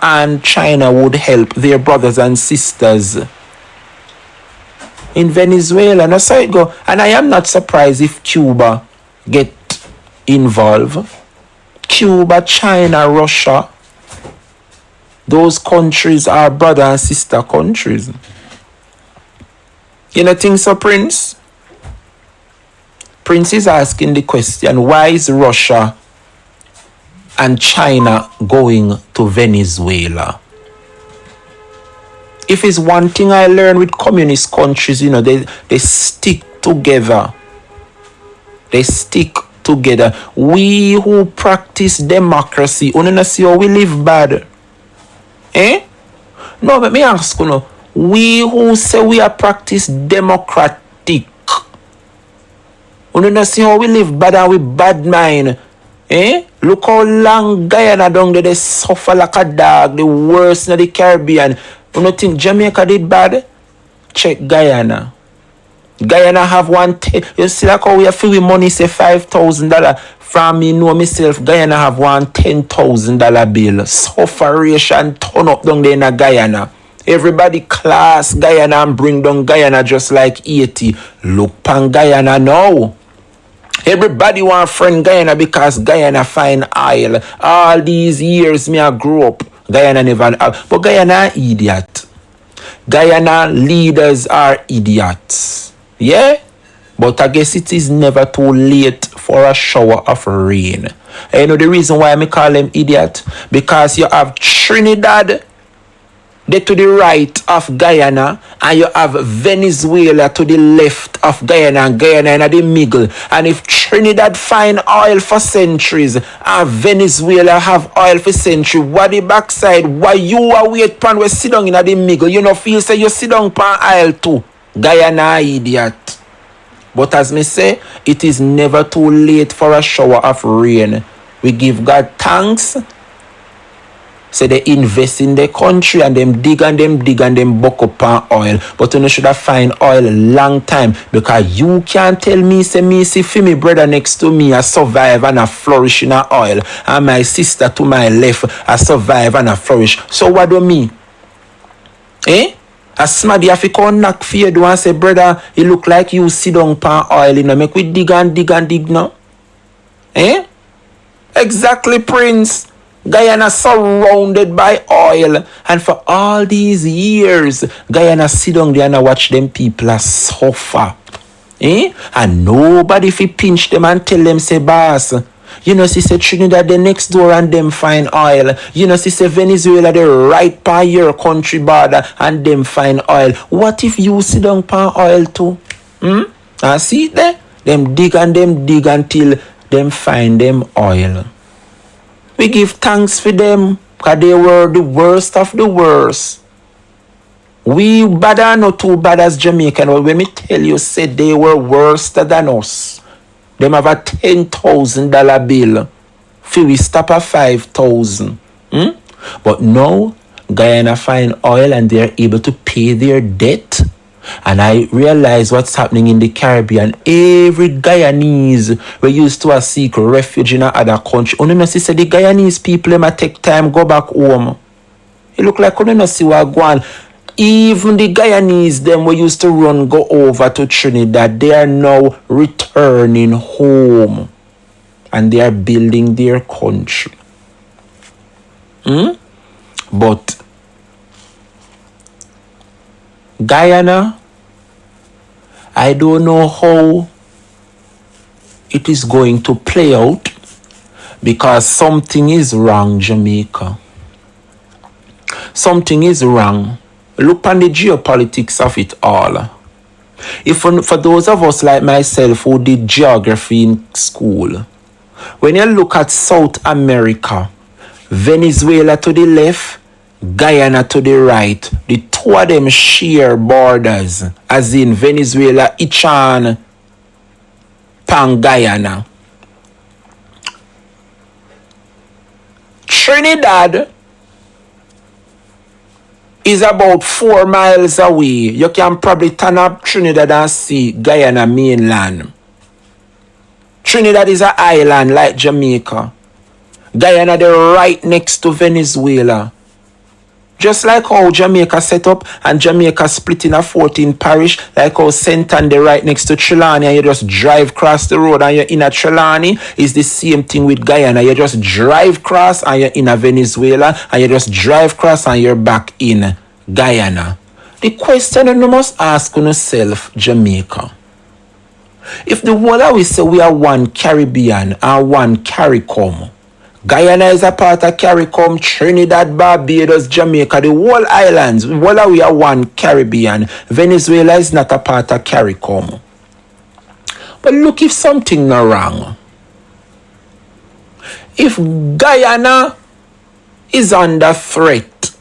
and China would help their brothers and sisters in Venezuela. And that's how it go. And I am not surprised if Cuba get involved. Cuba, China, Russia, those countries are brother and sister countries. You know think so, Prince? Prince is asking the question, why is Russia and China going to Venezuela? If it's one thing I learned with communist countries, you know, they stick together. They stick together. We who practice democracy, you know, see how we live bad. Eh? No, let me ask you, we who say we are practice democratic, you know, see how we live bad and we bad mind. Eh? Look how long Guyana down there, they suffer like a dog, the worst in the Caribbean. You don't think Jamaica did bad? Check Guyana. Guyana have you see like how we have free money, say $5,000. From me know myself, Guyana have $10,000 bill. Sufferation turn up down there in Guyana. Everybody class Guyana and bring down Guyana just like 80. Look pan Guyana now. Everybody want friend Guyana because Guyana find oil. All these years me I grew up, Guyana never. But Guyana idiot. Guyana leaders are idiots. Yeah? But I guess it is never too late for a shower of rain. And you know the reason why I call them idiot? Because you have Trinidad they to the right of Guyana, and you have Venezuela to the left of Guyana, and Guyana in the middle. And if Trinidad find oil for centuries and Venezuela have oil for centuries, what the backside? Why you are wait pan we sit down in the middle? You know feel say you sit down pan oil too. Guyana idiot. But as me say, it is never too late for a shower of rain. We give God thanks. So they invest in the country and them dig and them buck up on oil. But you should have find oil long time. Because you can't tell me, say me see for me brother next to me I survive and I flourish in a oil. And my sister to my left I survive and I flourish. So what do me? Eh? As somebody have to come knock for you and say, brother, it look like you sit down pan oil, you know, make we dig now. Eh? Exactly, Prince. Guyana surrounded by oil, and for all these years, Guyana sit down there and watch them people suffer. Eh? And nobody fi pinch them and tell them say, boss, you know, she said Trinidad the next door and them find oil. You know, she said Venezuela the right by your country border and them find oil. What if you sit down pan oil too? And see there? Them dig until them find them oil. We give thanks for them because they were the worst of the worst. We bad are not too bad as Jamaican. Well, when me tell you, said they were worse than us. Them have a $10,000 bill. For we stop at 5,000. But now, Guyana find oil and they're able to pay their debt. And I realize what's happening in the Caribbean. Every Guyanese we used to seek refuge in another country. You know, see, the Guyanese people they might take time go back home. It look like you know see what go on. Even the Guyanese them we used to run go over to Trinidad. They are now returning home, and they are building their country. But Guyana, I don't know how it is going to play out because something is wrong, Jamaica. Something is wrong. Look on the geopolitics of it all. If for those of us like myself who did geography in school, when you look at South America, Venezuela to the left, Guyana to the right, the two of them share borders, as in Venezuela, Ichan, Pan Guyana. Trinidad is about 4 miles away. You can probably turn up Trinidad and see Guyana mainland. Trinidad is an island like Jamaica. Guyana, they're right next to Venezuela. Just like how Jamaica set up and Jamaica split in a 14 parish, like how Santander right next to Trelawney and you just drive across the road and you're in a Trelawney, is the same thing with Guyana. You just drive across and you're in a Venezuela and you just drive across and you're back in Guyana. The question you must ask yourself, Jamaica, if the whole we say we are one Caribbean and one CARICOM, Guyana is a part of CARICOM, Trinidad, Barbados, Jamaica, the whole islands, whole we are one Caribbean. Venezuela is not a part of CARICOM. But look if something not wrong. If Guyana is under threat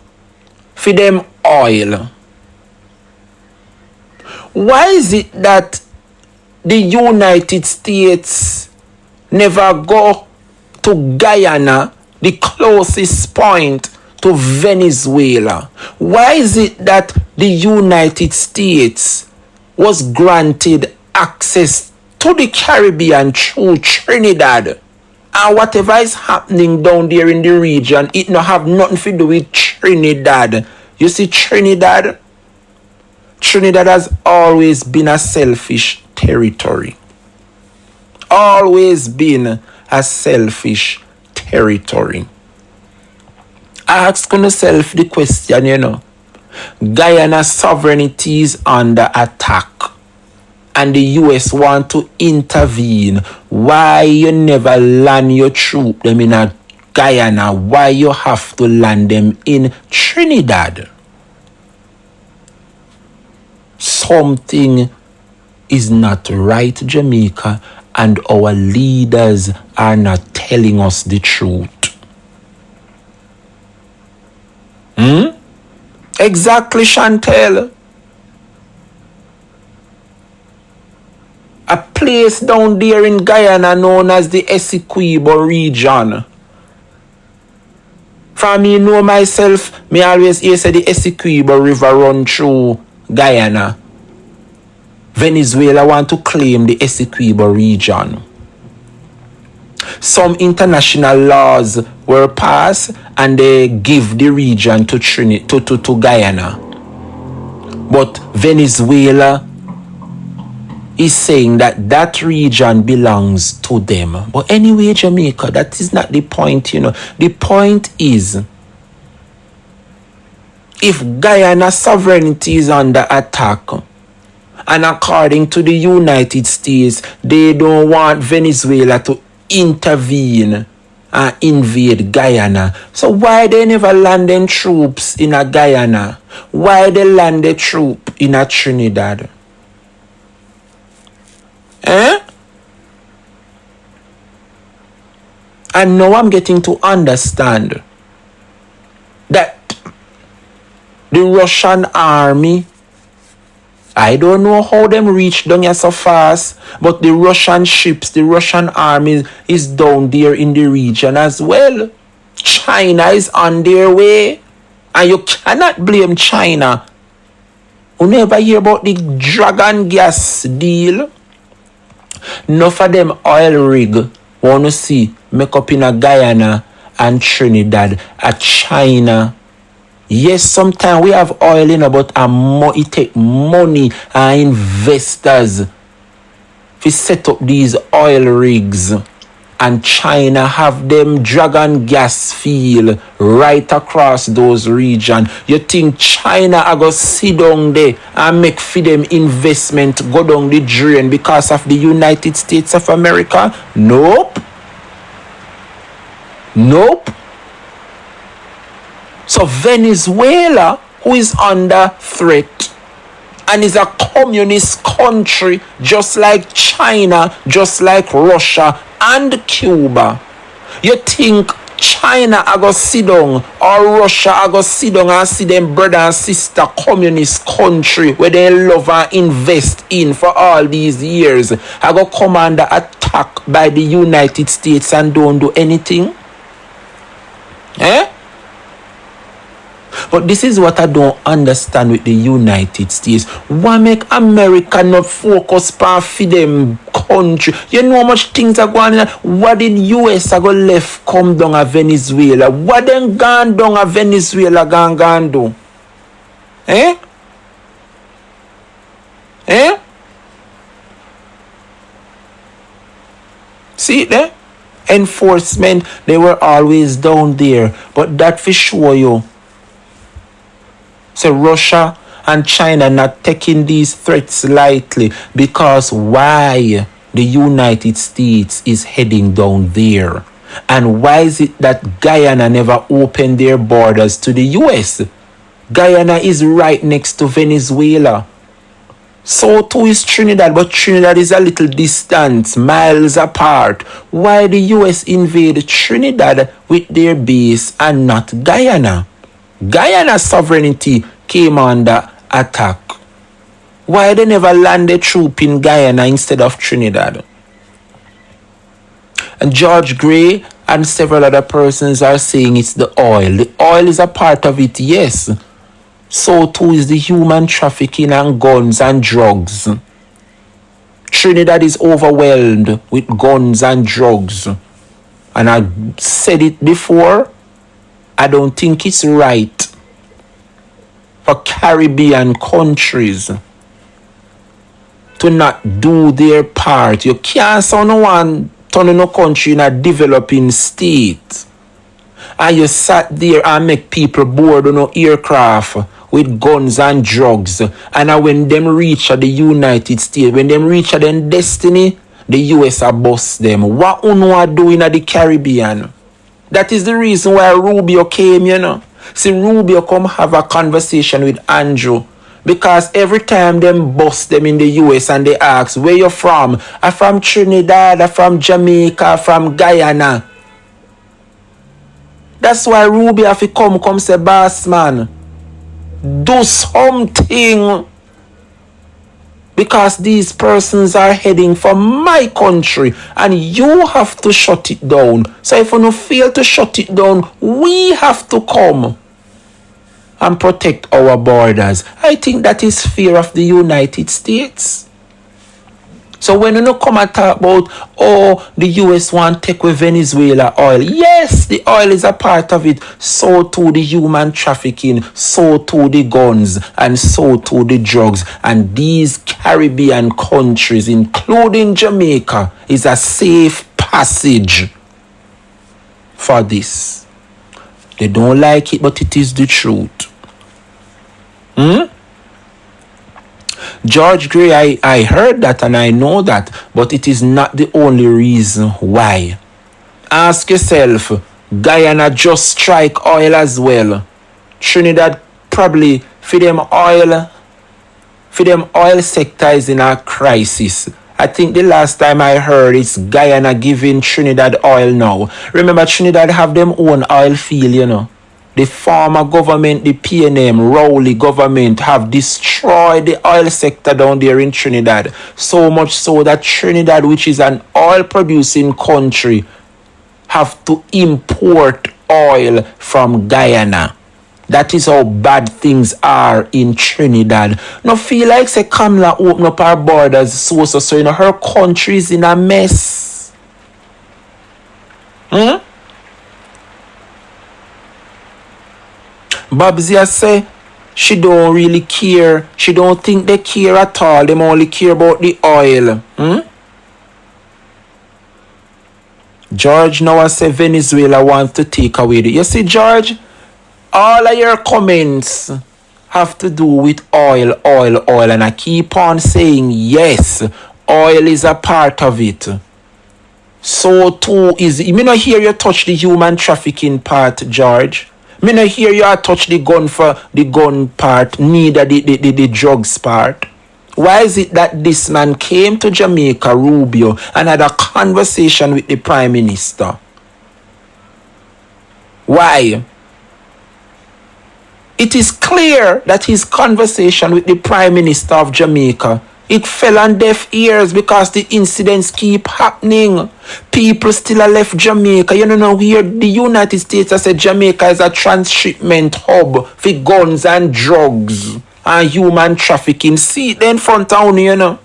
for them oil, why is it that the United States never go to Guyana, the closest point to Venezuela? Why is it that the United States was granted access to the Caribbean through Trinidad? And whatever is happening down there in the region, it not have nothing to do with Trinidad. You see, Trinidad has always been a selfish territory. Always been a selfish territory. Ask yourself the question, Guyana sovereignty is under attack and the US want to intervene. Why you never land your troop them in a Guyana? Why you have to land them in Trinidad? Something is not right, Jamaica, and our leaders are not telling us the truth. Exactly, Chantel. A place down there in Guyana known as the Essequibo region. For me, know myself, me always hear say the Essequibo River run through Guyana. Venezuela want to claim the Essequibo region. Some international laws were passed and they give the region to to Guyana. But Venezuela is saying that that region belongs to them. But anyway, Jamaica, that is not the point, The point is, if Guyana sovereignty is under attack, and according to the United States, they don't want Venezuela to intervene and invade Guyana. So why they never landing troops in a Guyana? Why they land the troop in a Trinidad? And now I'm getting to understand that the Russian army, I don't know how them reach down here so fast, but the Russian ships, the Russian army is down there in the region as well. China is on their way, and you cannot blame China. You never hear about the Dragon gas deal? Enough of them oil rig want to see make up in a Guyana and Trinidad, a China. Yes, sometimes we have oil in, but it take money and investors to set up these oil rigs. And China have them Dragon gas field right across those regions. You think China are going to sit down there and make for them investment go down the drain because of the United States of America? Nope. So Venezuela, who is under threat and is a communist country just like China, just like Russia and Cuba, you think China are going to sit down or Russia are going to sit down and see them brother and sister communist country where they love and invest in for all these years are going to come under attack by the United States and don't do anything? But this is what I don't understand with the United States. Why make America not focus on for them country. You know how much things are going on. What did US are going left come down a Venezuela? What them gone down a Venezuela gone do? Eh? Eh? See it there? Enforcement, they were always down there. But that for sure you. So Russia and China not taking these threats lightly, because why the United States is heading down there? And why is it that Guyana never opened their borders to the US? Guyana is right next to Venezuela. So too is Trinidad, but Trinidad is a little distant, miles apart. Why the US invade Trinidad with their base and not Guyana? Guyana's sovereignty came under attack. Why they never landed troop in Guyana instead of Trinidad? And George Gray and several other persons are saying it's the oil. The oil is a part of it, yes. So too is the human trafficking and guns and drugs. Trinidad is overwhelmed with guns and drugs. And I said it before, I don't think it's right for Caribbean countries to not do their part. You can't say no one turn in a country in a developing state, and you sat there and make people board on no aircraft with guns and drugs. And when them reach the United States, when them reach their destiny, the US are bust them. What uno are doing at the Caribbean? That is the reason why Rubio came, you know. See, Rubio come have a conversation with Andrew, because every time them bust them in the US and they ask, where you from? I'm from Trinidad, I'm from Jamaica, I'm from Guyana. That's why Rubio have to come say, boss man, do something. Because these persons are heading for my country and you have to shut it down. So if you don't fail to shut it down, we have to come and protect our borders. I think that is fear of the United States. So when you come and talk about, oh, the US want to take away Venezuela oil. Yes, the oil is a part of it. So too the human trafficking, so too the guns, and so too the drugs. And these Caribbean countries, including Jamaica, is a safe passage for this. They don't like it, but it is the truth. George Gray, I heard that and I know that, but it is not the only reason why. Ask yourself, Guyana just strike oil as well. Trinidad probably for them oil sector is in a crisis. I think the last time I heard it's Guyana giving Trinidad oil now. Remember, Trinidad have them own oil field, you know. The former government, the PNM, Rowley government have destroyed the oil sector down there in Trinidad. So much so that Trinidad, which is an oil producing country, have to import oil from Guyana. That is how bad things are in Trinidad. No feel like say Kamala open up our borders so you know her country is in a mess. Babzia say she don't really care. She don't think they care at all. They only care about the oil. George now say Venezuela wants to take away the... You see, George, all of your comments have to do with oil. And I keep on saying, yes, oil is a part of it. So too is... You may not hear you touch the human trafficking part, George. Me not hear you touch the gun for the gun part, neither the drugs part. Why is it that this man came to Jamaica, Rubio, and had a conversation with the Prime Minister? Why? It is clear that his conversation with the Prime Minister of Jamaica, it fell on deaf ears because the incidents keep happening. People still are left Jamaica. You know, here the United States has said Jamaica is a transshipment hub for guns and drugs and human trafficking. See it in front town, you know.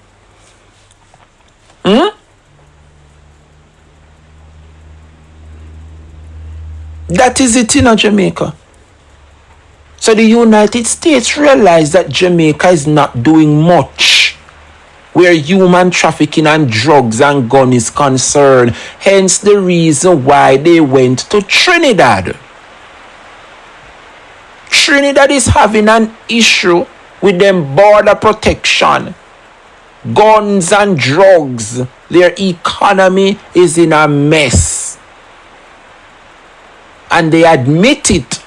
Hmm? That is it in Jamaica. So the United States realized that Jamaica is not doing much where human trafficking and drugs and gun is concerned. Hence the reason why they went to Trinidad. Trinidad is having an issue with them border protection, guns and drugs. Their economy is in a mess. And they admit it.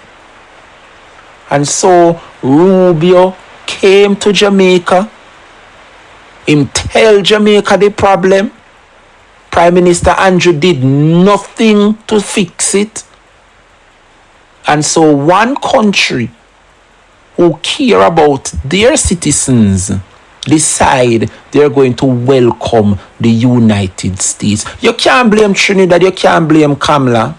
And so Rubio came to Jamaica. Him tell Jamaica the problem. Prime Minister Andrew did nothing to fix it. And so one country who care about their citizens decide they're going to welcome the United States. You can't blame Trinidad, you can't blame Kamala.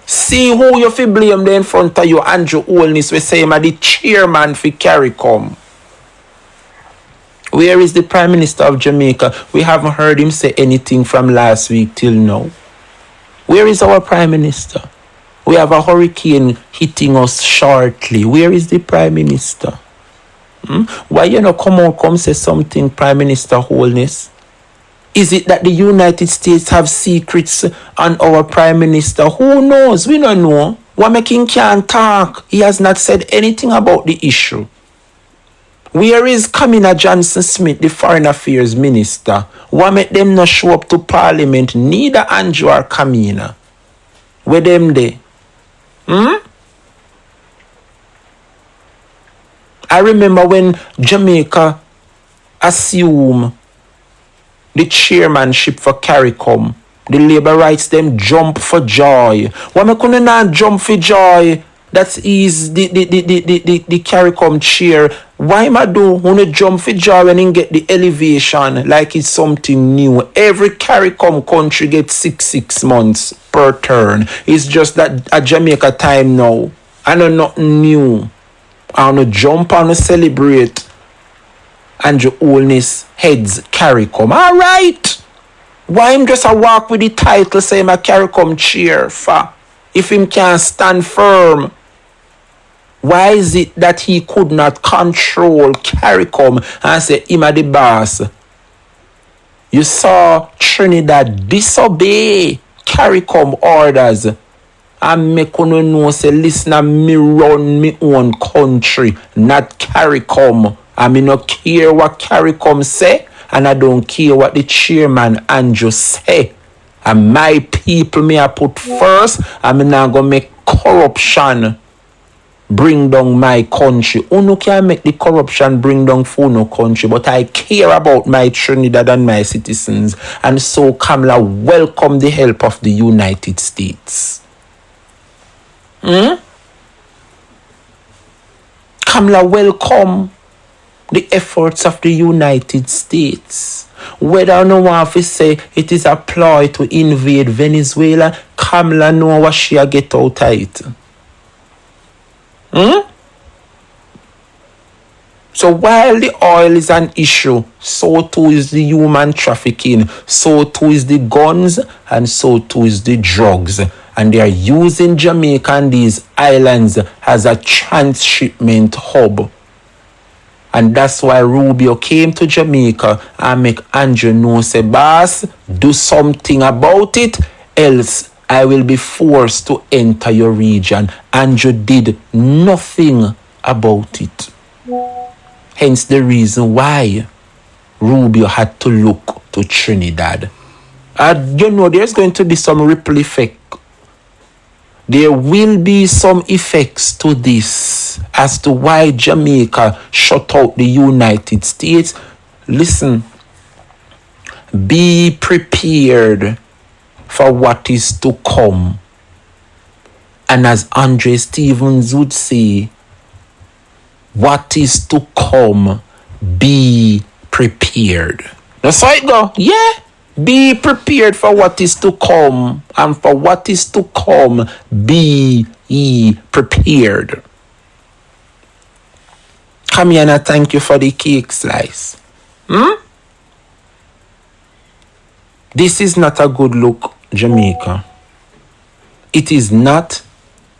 See who you fi blame there in front of you, Andrew Holness, we say him the chairman for CARICOM. Where is the Prime Minister of Jamaica? We haven't heard him say anything from last week till now. Where is our Prime Minister? We have a hurricane hitting us shortly. Where is the Prime Minister? Why you not come say something, Prime Minister Holness? Is it that the United States have secrets on our Prime Minister? Who knows? We don't know. Why making can't talk? He has not said anything about the issue. Where is Kamina Johnson-Smith, the Foreign Affairs Minister? Why make them not show up to Parliament? Neither Andrew or Kamina. Where them they? I remember when Jamaica assumed the chairmanship for CARICOM, the labor rights them jump for joy. Why me couldn't not jump for joy? That is the CARICOM chair. Why am I do wanna jump for joy when you get the elevation like it's something new? Every CARICOM country gets 6 months per turn. It's just that at Jamaica time now. I know nothing new. I wanna jump and celebrate Andrew Holness heads CARICOM. Alright. Why him just a walk with the title say him a CARICOM chair for? If him can't stand firm. Why is it that he could not control CARICOM and say him a the boss? You saw Trinidad disobey CARICOM orders. And me couldn't know say listen, me run me own country, not CARICOM. And me no care what CARICOM say, and I don't care what the chairman Andrew say. And my people me I put first, and me not gonna make corruption bring down my country. Uno can make the corruption bring down for no country, but I care about my Trinidad and my citizens. And so Kamala welcome the help of the United States. Kamala welcome the efforts of the United States. Whether or no one to say it is a ploy to invade Venezuela, Kamala know what she get out of it. So while the oil is an issue, so too is the human trafficking, so too is the guns, and so too is the drugs. And they are using Jamaica and these islands as a transshipment hub. And that's why Rubio came to Jamaica and make Andrew know, say, boss, do something about it, else I will be forced to enter your region. Andrew did nothing about it. Hence the reason why Rubio had to look to Trinidad. There's going to be some ripple effect. There will be some effects to this as to why Jamaica shut out the United States. Listen, be prepared for what is to come. And as Andre Stevens would say, what is to come, be prepared. That's how it go. Yeah. Be prepared for what is to come, and for what is to come, be ye prepared. Come here and thank you for the cake slice. This is not a good look, Jamaica. It is not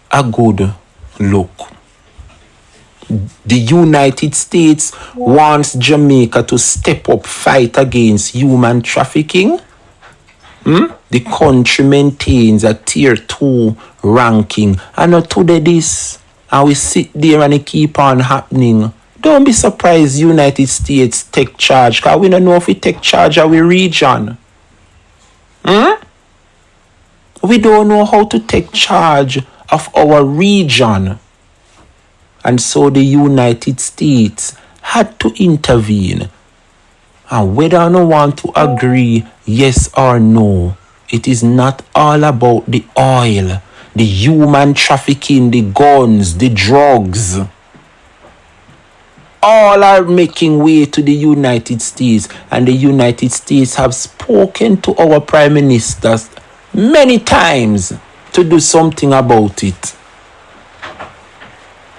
a good look. The United States wants Jamaica to step up, fight against human trafficking. The country maintains a tier 2 ranking. And not today this. And we sit there and it keep on happening. Don't be surprised United States take charge. Because we don't know if we take charge of our region. We don't know how to take charge of our region. And so the United States had to intervene. And whether or not want to agree, yes or no, it is not all about the oil, the human trafficking, the guns, the drugs. All are making way to the United States. And the United States have spoken to our prime ministers many times to do something about it.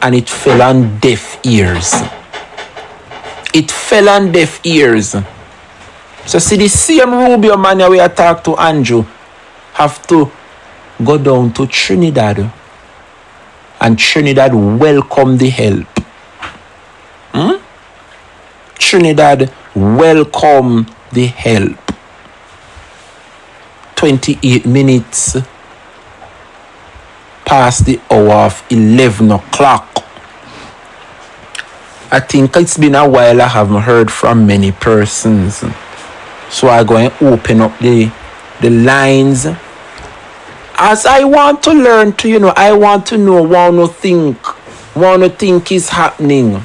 And it fell on deaf ears. It fell on deaf ears. So see the same Rubio man we talk to Andrew have to go down to Trinidad. And Trinidad welcome the help. Trinidad welcome the help. 28 minutes past the hour of 11 o'clock. I think it's been a while I haven't heard from many persons. So I'm going to open up the lines. As I want to learn to, I want to know what you think is happening.